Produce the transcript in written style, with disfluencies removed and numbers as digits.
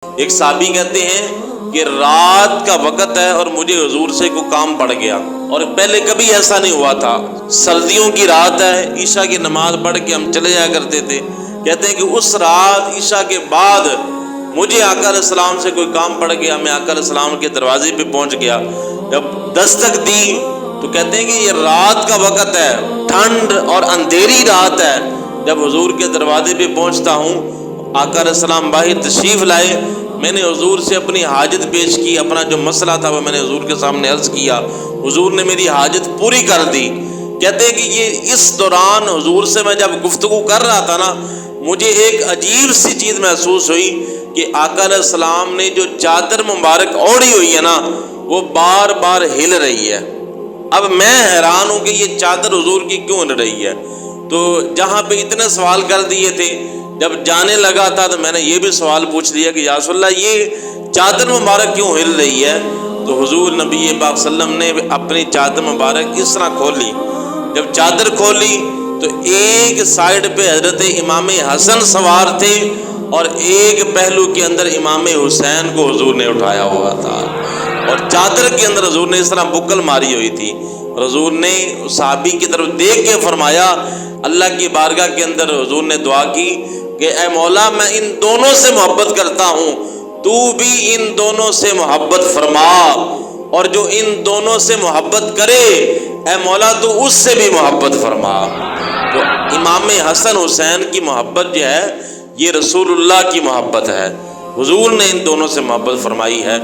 ایک صحابی کہتے ہیں کہ رات کا وقت ہے اور مجھے حضور سے کوئی کام پڑ گیا، اور پہلے کبھی ایسا نہیں ہوا تھا۔ سردیوں کی رات ہے، عشاء کی نماز پڑھ کے ہم چلے جایا کرتے تھے۔ کہتے ہیں کہ اس رات عشاء کے بعد مجھے آقا علیہ السلام سے کوئی کام پڑ گیا، میں آقا علیہ السلام کے دروازے پہ پہنچ گیا۔ جب دستک دی تو کہتے ہیں کہ یہ رات کا وقت ہے، ٹھنڈ اور اندھیری رات ہے۔ جب حضور کے دروازے پہ پہنچتا ہوں، آقا علیہ السلام باہر تشریف لائے، میں نے حضور سے اپنی حاجت پیش کی، اپنا جو مسئلہ تھا وہ میں نے حضور کے سامنے عرض کیا، حضور نے میری حاجت پوری کر دی۔ کہتے ہیں کہ یہ اس دوران حضور سے میں جب گفتگو کر رہا تھا نا، مجھے ایک عجیب سی چیز محسوس ہوئی کہ آقا علیہ السلام نے جو چادر مبارک اوڑھی ہوئی ہے نا، وہ بار بار ہل رہی ہے۔ اب میں حیران ہوں کہ یہ چادر حضور کی کیوں ہل رہی ہے۔ تو جہاں پہ اتنے سوال کر دیے تھے، جب جانے لگا تھا تو میں نے یہ بھی سوال پوچھ لیا کہ یا رسول اللہ یہ چادر مبارک کیوں ہل رہی ہے؟ تو حضور نبی پاک صلی اللہ علیہ وسلم نے اپنی چادر مبارک اس طرح کھولی۔ جب چادر کھولی تو ایک سائیڈ پہ حضرت امام حسن سوار تھے اور ایک پہلو کے اندر امام حسین کو حضور نے اٹھایا ہوا تھا، اور چادر کے اندر حضور نے اس طرح بکل ماری ہوئی تھی۔ اور حضور نے صحابی کی طرف دیکھ کے فرمایا، اللہ کی بارگاہ کے اندر حضور نے دعا کی کہ اے مولا میں ان دونوں سے محبت کرتا ہوں، تو بھی ان دونوں سے محبت فرما، اور جو ان دونوں سے محبت کرے اے مولا تو اس سے بھی محبت فرما۔ تو امام حسن حسین کی محبت جو ہے یہ رسول اللہ کی محبت ہے، حضور نے ان دونوں سے محبت فرمائی ہے۔